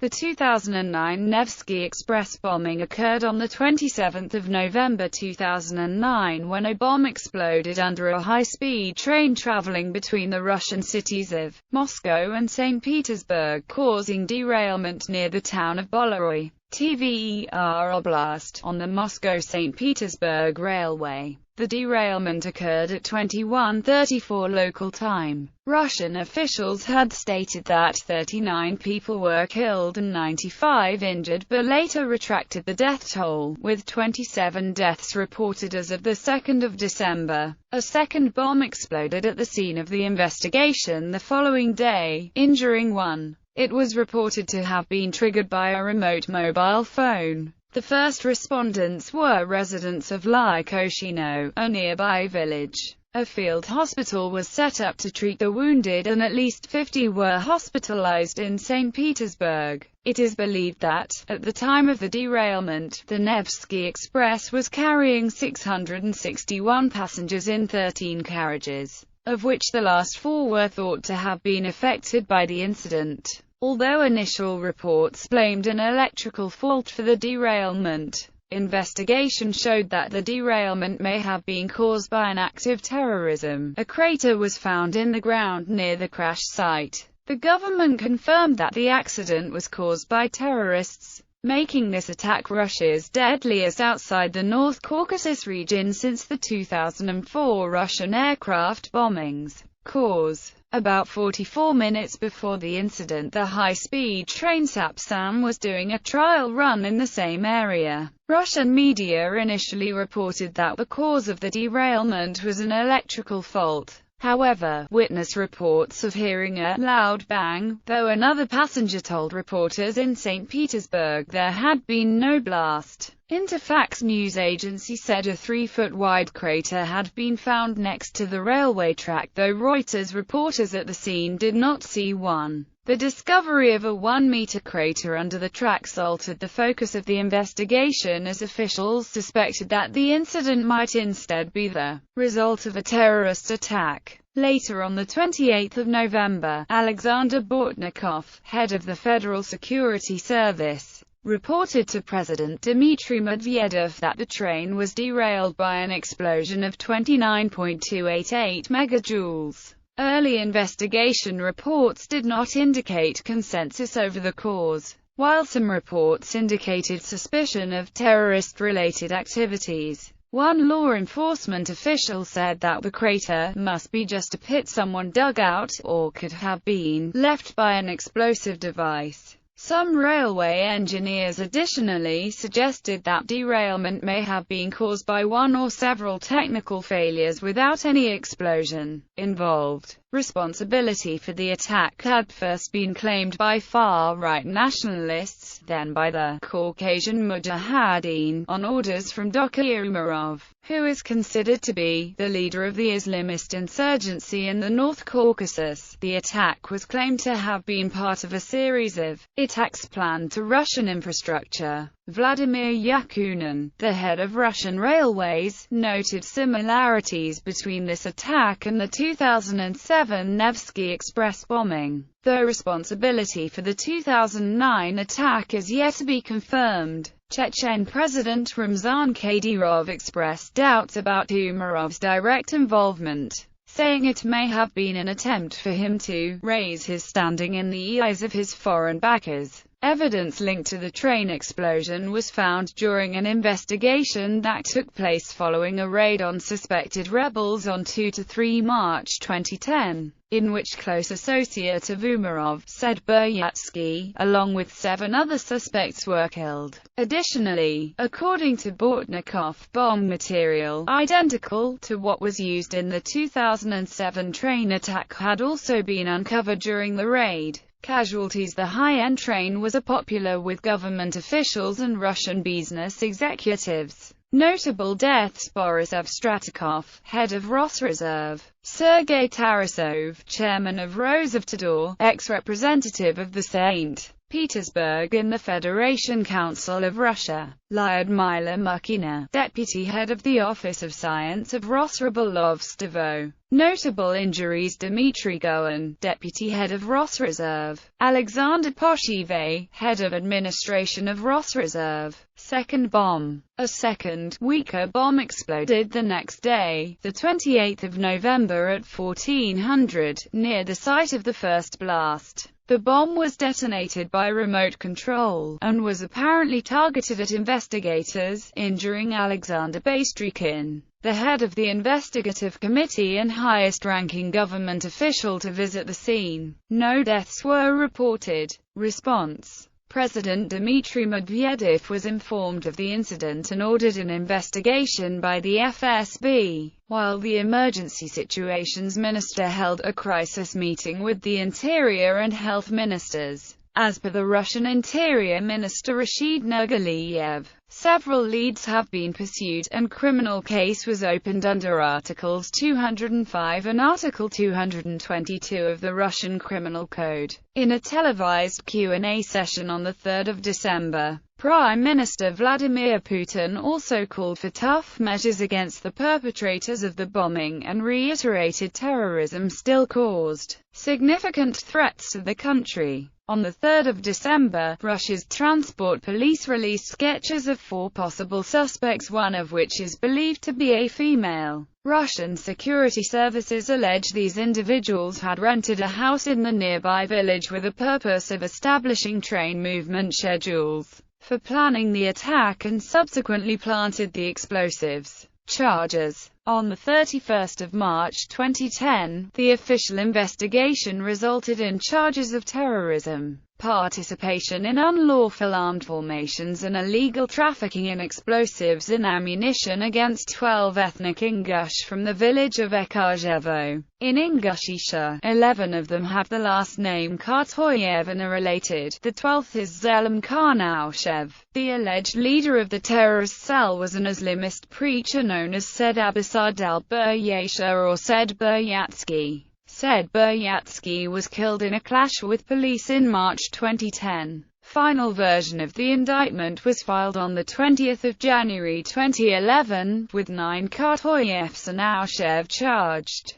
The 2009 Nevsky Express bombing occurred on the 27th of November 2009 when a bomb exploded under a high-speed train traveling between the Russian cities of Moscow and Saint Petersburg, causing derailment near the town of Bologoye, Tver Oblast, on the Moscow-St. Petersburg Railway. The derailment occurred at 21:34 local time. Russian officials had stated that 39 people were killed and 95 injured, but later retracted the death toll, with 27 deaths reported as of the 2nd of December. A second bomb exploded at the scene of the investigation the following day, injuring one. It was reported to have been triggered by a remote mobile phone. The first respondents were residents of Lykoshino, a nearby village. A field hospital was set up to treat the wounded and at least 50 were hospitalized in St. Petersburg. It is believed that, at the time of the derailment, the Nevsky Express was carrying 661 passengers in 13 carriages, of which the last 4 were thought to have been affected by the incident. Although initial reports blamed an electrical fault for the derailment, investigation showed that the derailment may have been caused by an act of terrorism. A crater was found in the ground near the crash site. The government confirmed that the accident was caused by terrorists, making this attack Russia's deadliest outside the North Caucasus region since the 2004 Russian aircraft bombings. Cause: about 44 minutes before the incident, the high-speed train Sapsan was doing a trial run in the same area. Russian media initially reported that the cause of the derailment was an electrical fault. However, witness reports of hearing a loud bang, though another passenger told reporters in St. Petersburg there had been no blast. Interfax news agency said a 3-foot-wide crater had been found next to the railway track, though Reuters reporters at the scene did not see one. The discovery of a 1-meter crater under the tracks altered the focus of the investigation, as officials suspected that the incident might instead be the result of a terrorist attack. Later on the 28th of November, Alexander Bortnikov, head of the Federal Security Service, reported to President Dmitry Medvedev that the train was derailed by an explosion of 29.288 megajoules. Early investigation reports did not indicate consensus over the cause, while some reports indicated suspicion of terrorist-related activities. One law enforcement official said that the crater must be just a pit someone dug out, or could have been left by an explosive device. Some railway engineers additionally suggested that derailment may have been caused by one or several technical failures without any explosion involved. Responsibility for the attack had first been claimed by far-right nationalists, then by the Caucasian Mujahideen, on orders from Dr. Umarov, who is considered to be the leader of the Islamist insurgency in the North Caucasus. The attack was claimed to have been part of a series of attacks planned to Russian infrastructure. Vladimir Yakunin, the head of Russian Railways, noted similarities between this attack and the 2007 Nevsky Express bombing. Though responsibility for the 2009 attack is yet to be confirmed, Chechen President Ramzan Kadyrov expressed doubts about Umarov's direct involvement, saying it may have been an attempt for him to raise his standing in the eyes of his foreign backers. Evidence linked to the train explosion was found during an investigation that took place following a raid on suspected rebels on 2–3 March 2010, in which close associate of Umarov, said Buryatsky, along with 7 other suspects were killed. Additionally, according to Bortnikov, bomb material identical to what was used in the 2007 train attack had also been uncovered during the raid. Casualties: the high-end train was popular with government officials and Russian business executives. Notable deaths: Borisov Stratikov, head of Rosreserve; Sergei Tarasov, chairman of Rosavtodor, ex-representative of the St. Petersburg in the Federation Council of Russia. Lyudmila Mukhina, deputy head of the Office of Science of Rosrybolovstvo. Notable injuries: Dmitry Gohan, deputy head of Rosreserve. Alexander Poshive, head of administration of Rosreserve. Second bomb. A second, weaker bomb exploded the next day, the 28th of November at 1400, near the site of the first blast. The bomb was detonated by remote control, and was apparently targeted at investigators, injuring Alexander Bastrykin, the head of the investigative committee and highest-ranking government official, to visit the scene. No deaths were reported. Response: President Dmitry Medvedev was informed of the incident and ordered an investigation by the FSB, while the Emergency Situations Minister held a crisis meeting with the Interior and Health Ministers. As per the Russian Interior Minister Rashid Nurgaliyev, several leads have been pursued, and criminal case was opened under Articles 205 and Article 222 of the Russian Criminal Code. In a televised Q&A session on 3 December, Prime Minister Vladimir Putin also called for tough measures against the perpetrators of the bombing and reiterated terrorism still caused significant threats to the country. On 3 December, Russia's transport police released sketches of 4 possible suspects, one of which is believed to be a female. Russian security services allege these individuals had rented a house in the nearby village with the purpose of establishing train movement schedules for planning the attack, and subsequently planted the explosives. Charges. On 31 March 2010, the official investigation resulted in charges of terrorism, participation in unlawful armed formations, and illegal trafficking in explosives and ammunition against 12 ethnic Ingush from the village of Ekarzevo, in Ingushetia. 11 of them have the last name Kartoyev and are related. The 12th is Zelim Karnaushev. The alleged leader of the terrorist cell was an Islamist preacher known as Said Abasad al-Buryasha or Said Buryatsky. Said Buryatsky was killed in a clash with police in March 2010. Final version of the indictment was filed on 20 January 2011, with 9 Kartoyevs and Aushev charged.